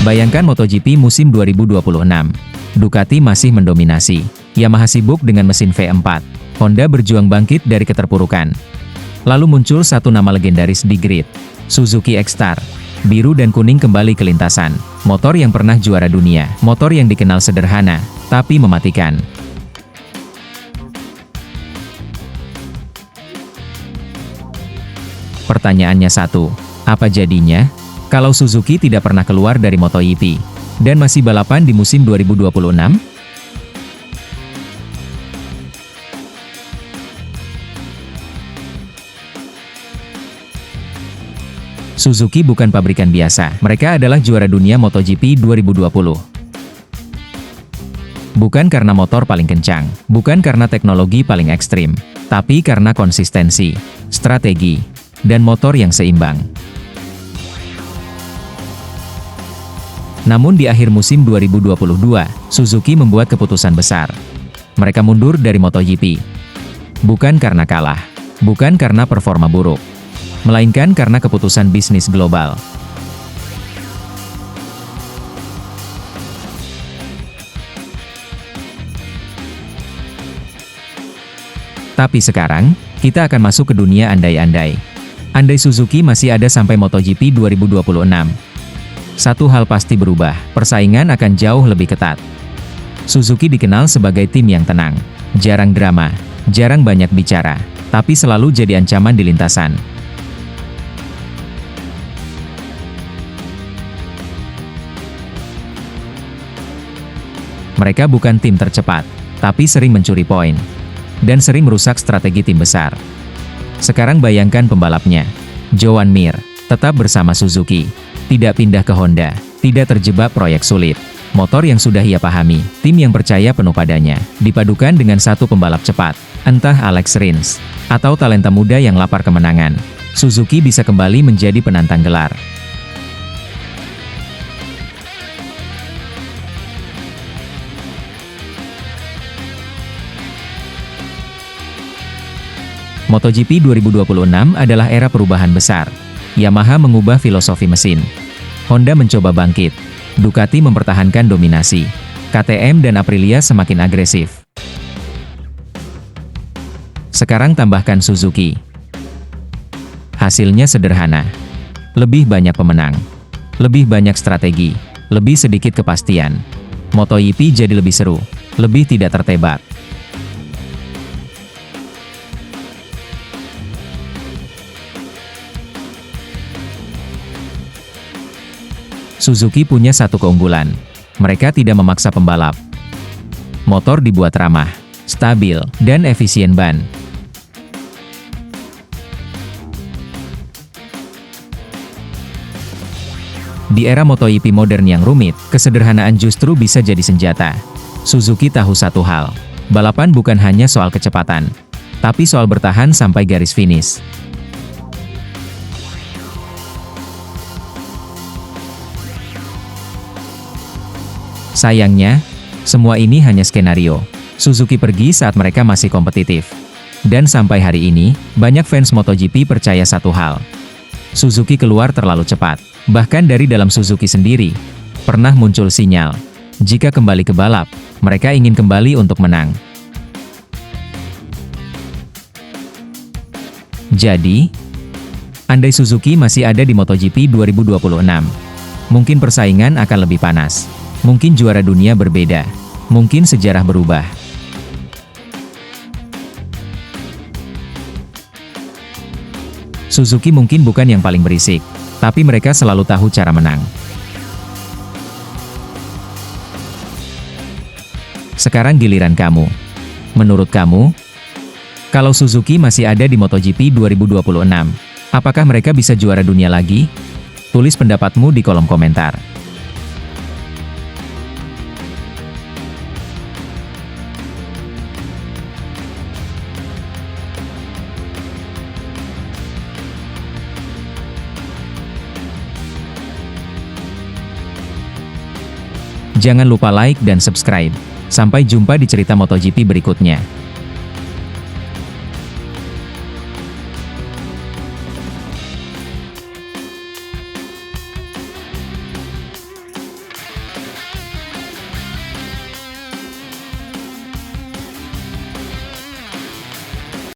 Bayangkan MotoGP musim 2026. Ducati masih mendominasi. Yamaha sibuk dengan mesin V4. Honda berjuang bangkit dari keterpurukan. Lalu muncul satu nama legendaris di grid. Suzuki X-Star. Biru dan kuning kembali ke lintasan. Motor yang pernah juara dunia. Motor yang dikenal sederhana, tapi mematikan. Pertanyaannya satu, apa jadinya kalau Suzuki tidak pernah keluar dari MotoGP dan masih balapan di musim 2026? Suzuki bukan pabrikan biasa, mereka adalah juara dunia MotoGP 2020. Bukan karena motor paling kencang, bukan karena teknologi paling ekstrim, tapi karena konsistensi, strategi, dan motor yang seimbang. Namun di akhir musim 2022, Suzuki membuat keputusan besar. Mereka mundur dari MotoGP. Bukan karena kalah, bukan karena performa buruk, melainkan karena keputusan bisnis global. Tapi sekarang, kita akan masuk ke dunia andai-andai. Andai Suzuki masih ada sampai MotoGP 2026. Satu hal pasti berubah, persaingan akan jauh lebih ketat. Suzuki dikenal sebagai tim yang tenang, jarang drama, jarang banyak bicara, tapi selalu jadi ancaman di lintasan. Mereka bukan tim tercepat, tapi sering mencuri poin, dan sering merusak strategi tim besar. Sekarang bayangkan pembalapnya, Joan Mir, tetap bersama Suzuki, tidak pindah ke Honda, tidak terjebak proyek sulit. Motor yang sudah ia pahami, tim yang percaya penuh padanya, dipadukan dengan satu pembalap cepat, entah Alex Rins, atau talenta muda yang lapar kemenangan. Suzuki bisa kembali menjadi penantang gelar. MotoGP 2026 adalah era perubahan besar. Yamaha mengubah filosofi mesin. Honda mencoba bangkit. Ducati mempertahankan dominasi. KTM dan Aprilia semakin agresif. Sekarang tambahkan Suzuki. Hasilnya sederhana. Lebih banyak pemenang. Lebih banyak strategi. Lebih sedikit kepastian. MotoGP jadi lebih seru. Lebih tidak tertebak. Suzuki punya satu keunggulan. Mereka tidak memaksa pembalap. Motor dibuat ramah, stabil, dan efisien ban. Di era MotoGP modern yang rumit, kesederhanaan justru bisa jadi senjata. Suzuki tahu satu hal. Balapan bukan hanya soal kecepatan, tapi soal bertahan sampai garis finish. Sayangnya, semua ini hanya skenario. Suzuki pergi saat mereka masih kompetitif. Dan sampai hari ini, banyak fans MotoGP percaya satu hal. Suzuki keluar terlalu cepat. Bahkan dari dalam Suzuki sendiri, pernah muncul sinyal. Jika kembali ke balap, mereka ingin kembali untuk menang. Jadi, andai Suzuki masih ada di MotoGP 2026, mungkin persaingan akan lebih panas. Mungkin juara dunia berbeda. Mungkin sejarah berubah. Suzuki mungkin bukan yang paling berisik, tapi mereka selalu tahu cara menang. Sekarang giliran kamu. Menurut kamu, kalau Suzuki masih ada di MotoGP 2026, apakah mereka bisa juara dunia lagi? Tulis pendapatmu di kolom komentar. Jangan lupa like dan subscribe. Sampai jumpa di cerita MotoGP berikutnya.